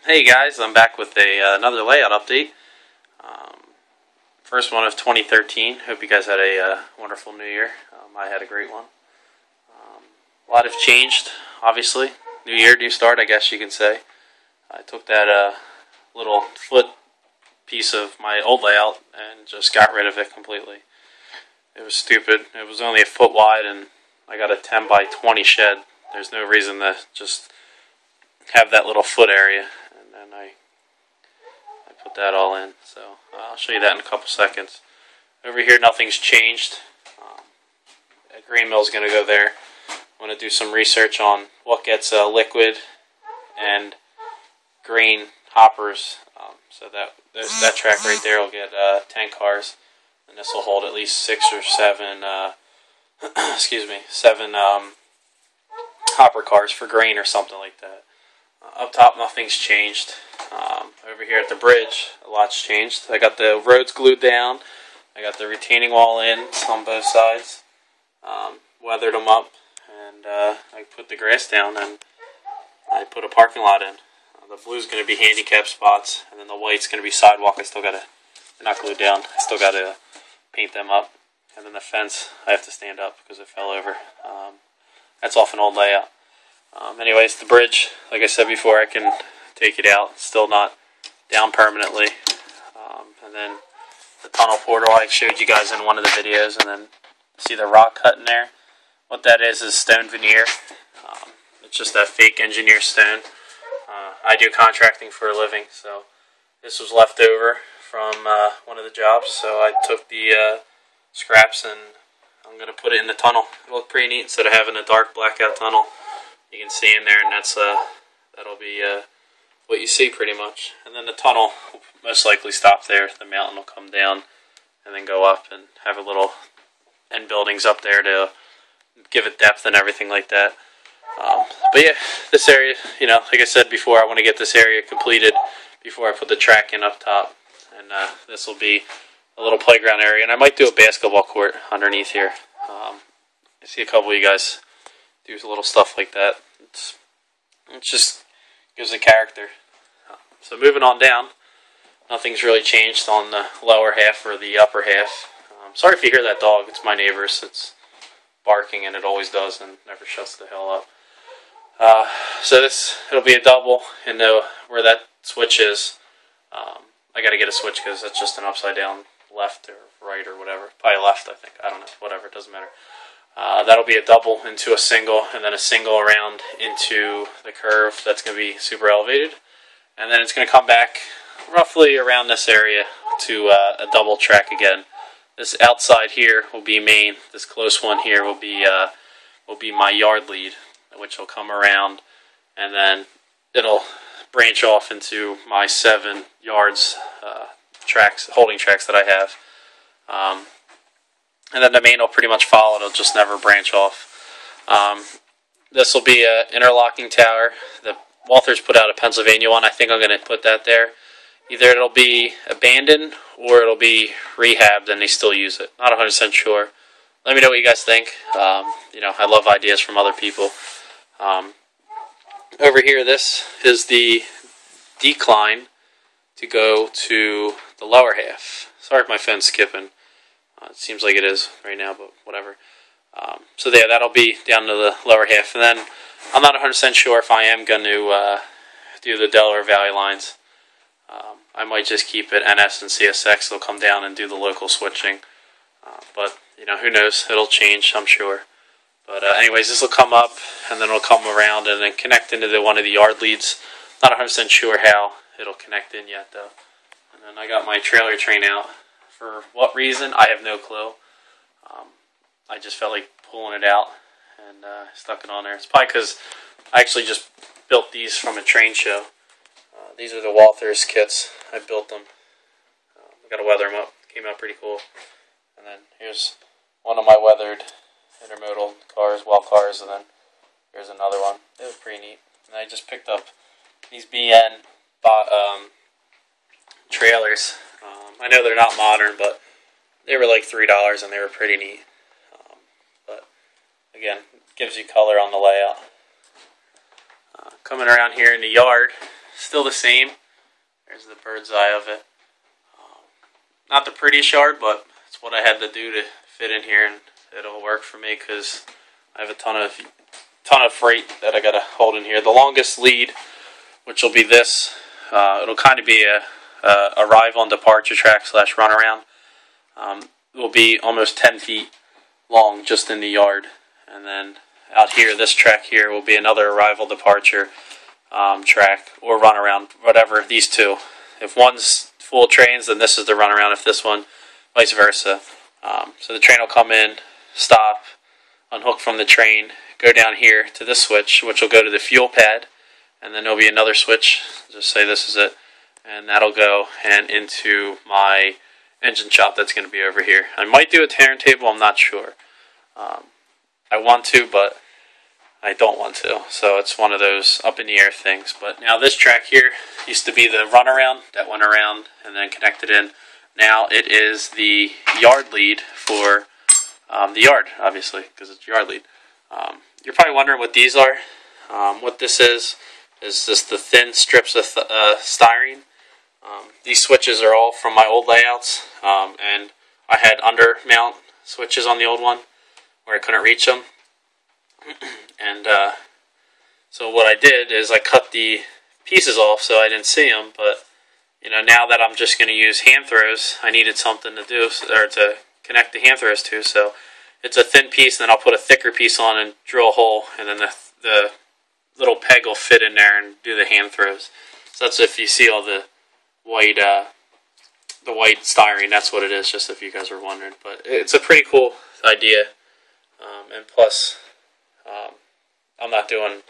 Hey guys, I'm back with another layout update. Um, First one of 2013. Hope you guys had a wonderful new year. I had a great one. A lot have changed, obviously. New year, new start, I guess you can say. I took that little foot piece of my old layout and just got rid of it completely. It was stupid. It was only a foot wide and I got a 10 by 20 shed. There's no reason to just have that little foot area. And I put that all in. So I'll show you that in a couple seconds. Over here, nothing's changed. A grain mill is going to go there. I'm going to do some research on what gets liquid and grain hoppers. So that track right there will get 10 cars, and this will hold at least 6 or 7. Seven hopper cars for grain or something like that. Up top, nothing's changed. Over here at the bridge, a lot's changed. I got the roads glued down. I got the retaining wall in on both sides. Weathered them up, and I put the grass down, and I put a parking lot in. The blue's going to be handicap spots, and then the white's going to be sidewalk. I still got to, they're not glued down. I still got to paint them up. And then the fence, I have to stand up because it fell over. That's off an old layout. Anyways, the bridge, like I said before, I can take it out. It's still not down permanently. And then the tunnel portal I showed you guys in one of the videos. And then see the rock cut in there? What that is stone veneer. It's just that fake engineer stone. I do contracting for a living, so this was left over from one of the jobs. So I took the scraps and I'm going to put it in the tunnel. It'll look pretty neat instead of having a dark blackout tunnel. You can see in there, and that'll be what you see pretty much. And then the tunnel will most likely stop there. The mountain will come down and then go up and have a little end buildings up there to give it depth and everything like that. But yeah, this area, like I said before, I want to get this area completed before I put the track in up top. And this will be a little playground area, and I might do a basketball court underneath here. I see a couple of you guys do a little stuff like that. It just gives a character. So moving on down, nothing's really changed on the lower half or the upper half. Sorry if you hear that dog. It's my neighbor's. It's barking, and it always does, and never shuts the hell up. So it'll be a double in where that switch is. I got to get a switch because that's just an upside down left or right or whatever. Probably left, I think. I don't know. Whatever. It doesn't matter. That'll be a double into a single, and then a single around into the curve. That's going to be super elevated. And then it's going to come back roughly around this area to a double track again. This outside here will be main. This close one here will be my yard lead, which will come around, and then it'll branch off into my 7 yards holding tracks that I have. And then the main will pretty much follow. It'll just never branch off. This will be an interlocking tower. The Walthers put out a Pennsylvania one. I think I'm going to put that there. Either it'll be abandoned or it'll be rehabbed and they still use it. Not 100% sure. Let me know what you guys think. I love ideas from other people. Over here, this is the decline to go to the lower half. Sorry if my phone's skipping. It seems like it is right now, but whatever. So there, that'll be down to the lower half. And then I'm not 100% sure if I am going to do the Delaware Valley lines. I might just keep it NS and CSX. They'll come down and do the local switching. But, who knows? It'll change, I'm sure. But anyways, this will come up, and then it'll come around and then connect into one of the yard leads. Not 100% sure how it'll connect in yet, though. And then I got my trailer train out. For what reason, I have no clue. I just felt like pulling it out and stuck it on there. It's probably because I actually just built these from a train show. These are the Walthers kits. I built them. I got to weather them up. Came out pretty cool. And then here's one of my weathered intermodal cars, wall cars, and then here's another one. It was pretty neat. And I just picked up these BN trailers. I know they're not modern, but they were like $3 and they were pretty neat. But again, gives you color on the layout. Coming around here in the yard, still the same. There's the bird's eye of it. Not the prettiest yard, but it's what I had to do to fit in here, and it'll work for me because I have a ton of freight that I gotta hold in here. The longest lead, which will be this, it'll kind of be a arrival and departure track / runaround. Will be almost 10 feet long just in the yard, and then out here, this track here will be another arrival departure track or runaround, whatever. These two. If one's full trains, then this is the runaround. If this one, vice versa. So the train will come in, stop, unhook from the train, go down here to this switch, which will go to the fuel pad, and then there'll be another switch. Just say this is it, and that'll go and into my engine shop that's going to be over here. I might do a turntable, I'm not sure. I want to, but I don't want to. So it's one of those up in the air things. But now this track here used to be the runaround that went around and then connected in. Now it is the yard lead for the yard, obviously, because it's yard lead. You're probably wondering what these are. What this is just the thin strips of styrene. These switches are all from my old layouts, and I had under mount switches on the old one where I couldn't reach them. And so what I did is I cut the pieces off so I didn't see them, but now that I'm just going to use hand throws, I needed something to do, or to connect the hand throws to. So it's a thin piece, and then I'll put a thicker piece on and drill a hole, and then the little peg will fit in there and do the hand throws. So that's if you see all the white styrene, that's what it is, just if you guys were wondering. But it's a pretty cool idea, and plus I'm not doing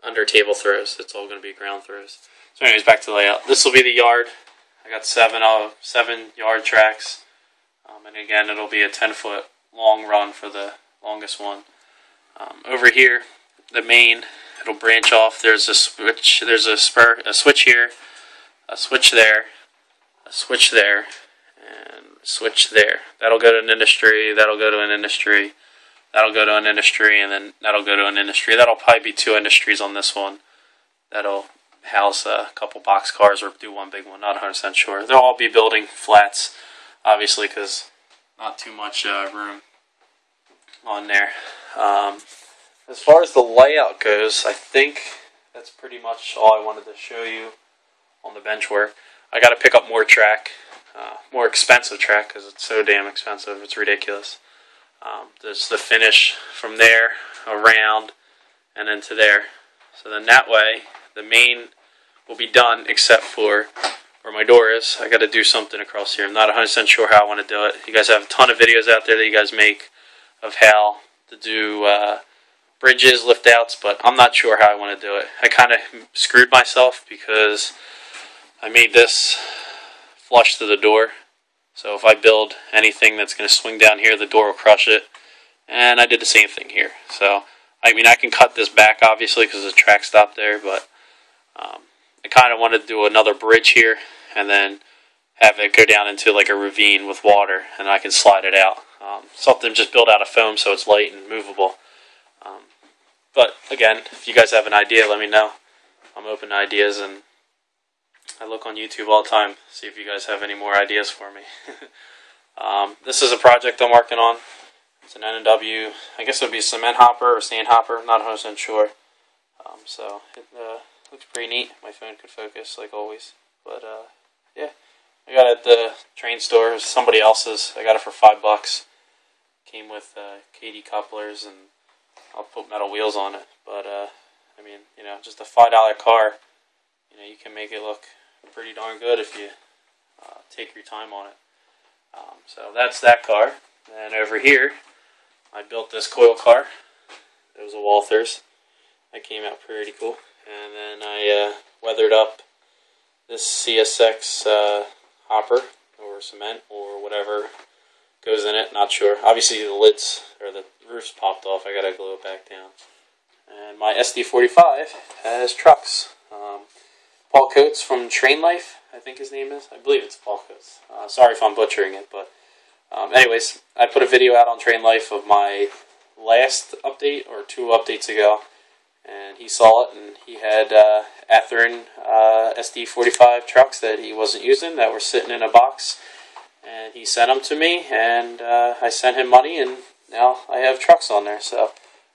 under table throws. It's all going to be ground throws. So anyways, back to the layout. This will be the yard. I got 7 yard tracks, and again it'll be a 10-foot long run for the longest one. Over here, the main, it'll branch off. There's a switch. There's a switch here, a switch there, a switch there, and a switch there. That'll go to an industry. That'll go to an industry. That'll go to an industry, and then that'll go to an industry. That'll probably be 2 industries on this one. That'll house a couple box cars or do one big one. Not 100% sure. They'll all be building flats, obviously, because not too much room on there. As far as the layout goes, I think that's pretty much all I wanted to show you on the bench work. I got to pick up more track, more expensive track, because it's so damn expensive. It's ridiculous. There's the finish from there, around, and into there. So then that way, the main will be done except for where my door is. I got to do something across here. I'm not 100% sure how I want to do it. You guys have a ton of videos out there that you guys make of how to do bridges, lift outs, but I'm not sure how I want to do it. I kind of screwed myself because I made this flush to the door. So if I build anything that's going to swing down here, the door will crush it. And I did the same thing here. So, I mean, I can cut this back, obviously, because the track stopped there. But I kind of wanted to do another bridge here and then have it go down into like a ravine with water. And I can slide it out. Something just built out of foam so it's light and movable. But, again, if you guys have an idea, let me know. I'm open to ideas, and I look on YouTube all the time, see if you guys have any more ideas for me. This is a project I'm working on. It's an N&W, I guess it would be a cement hopper or sand hopper, not 100% sure. So it looks pretty neat. My phone could focus like always. But yeah, I got it at the train store. It was somebody else's. I got it for $5. Came with KD couplers, and I'll put metal wheels on it. But I mean, just a $5 car. You can make it look pretty darn good if you take your time on it. So that's that car. And over here, I built this coil car. It was a Walthers. That came out pretty cool. And then I weathered up this CSX hopper or cement or whatever goes in it. Not sure. Obviously the lids or the roof's popped off. I gotta glue it back down. And my SD45 has trucks. Paul Coates from Train Life, I think his name is. I believe it's Paul Coates. Sorry if I'm butchering it, but anyways, I put a video out on Train Life of my last update or 2 updates ago, and he saw it, and he had Athearn SD45 trucks that he wasn't using that were sitting in a box, and he sent them to me, and I sent him money, and now I have trucks on there. So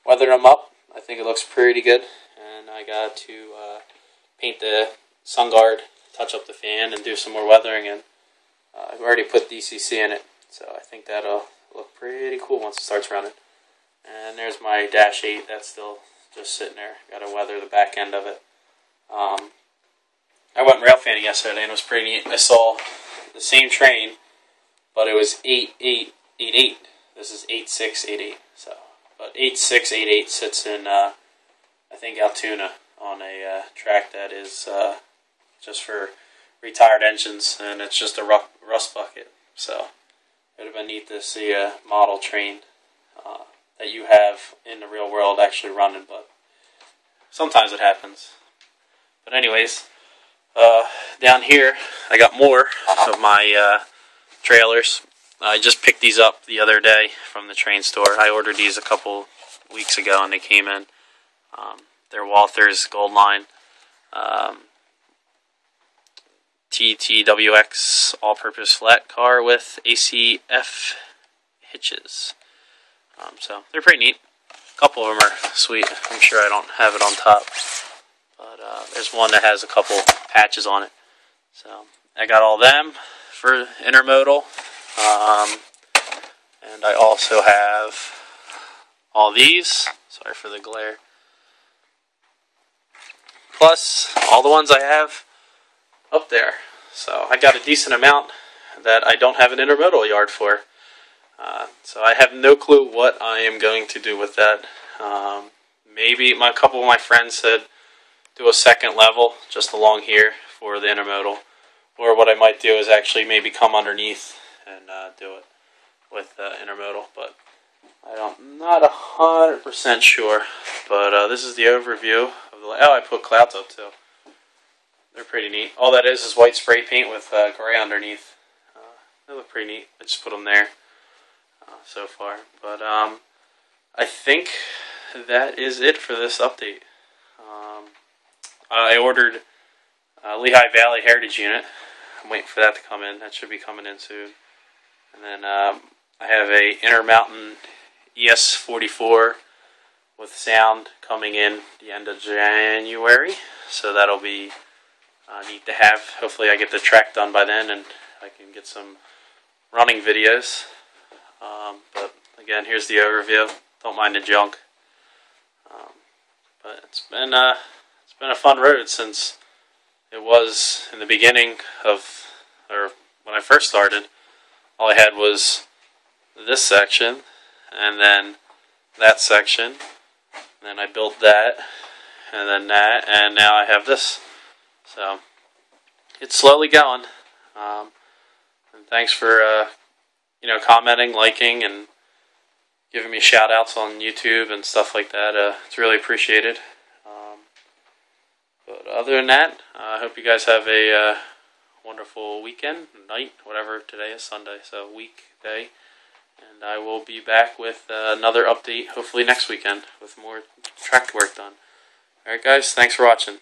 weathered them up. I think it looks pretty good, and I got to paint the sun guard, touch up the fan, and do some more weathering, and I've already put DCC in it, so I think that'll look pretty cool once it starts running. And there's my Dash 8, that's still just sitting there. Got to weather the back end of it. I went rail fanning yesterday, and it was pretty neat. I saw the same train, but it was 8888. This is 8688. So, but 8688 sits in, I think, Altoona on a track that is just for retired engines, and it's just a rust bucket. So it would have been neat to see a model train that you have in the real world actually running, but sometimes it happens. But anyways, down here I got more of my trailers. I just picked these up the other day from the train store. I ordered these a couple weeks ago, and they came in. They're Walther's Gold Line TTWX all-purpose flat car with ACF hitches. So they're pretty neat. A couple of them are sweet. I'm sure I don't have it on top, but there's one that has a couple patches on it. So I got all them for intermodal, and I also have all these. Sorry for the glare. Plus all the ones I have up there. So I got a decent amount that I don't have an intermodal yard for. So I have no clue what I am going to do with that. Maybe a couple of my friends said do a second level just along here for the intermodal. Or what I might do is actually maybe come underneath and do it with intermodal. But I'm not 100% sure. But this is the overview of the. Oh, I put clouds up too. They're pretty neat. All that is white spray paint with gray underneath. They look pretty neat. I just put them there so far. But I think that is it for this update. I ordered Lehigh Valley Heritage Unit. I'm waiting for that to come in. That should be coming in soon. And then I have a Intermountain ES44 with sound coming in the end of January. So that'll be neat to have. Hopefully I get the track done by then and I can get some running videos. But again, here's the overview. Don't mind the junk. But it's been a fun road since it was in the beginning of, or when I first started. All I had was this section and then that section. And then I built that and then that, and now I have this. So it's slowly going. And thanks for commenting, liking, and giving me shout outs on YouTube and stuff like that. It's really appreciated. But other than that, I hope you guys have a wonderful weekend, night, whatever. Today is Sunday, so weekday. And I will be back with another update, hopefully next weekend, with more track work done. Alright guys, thanks for watching.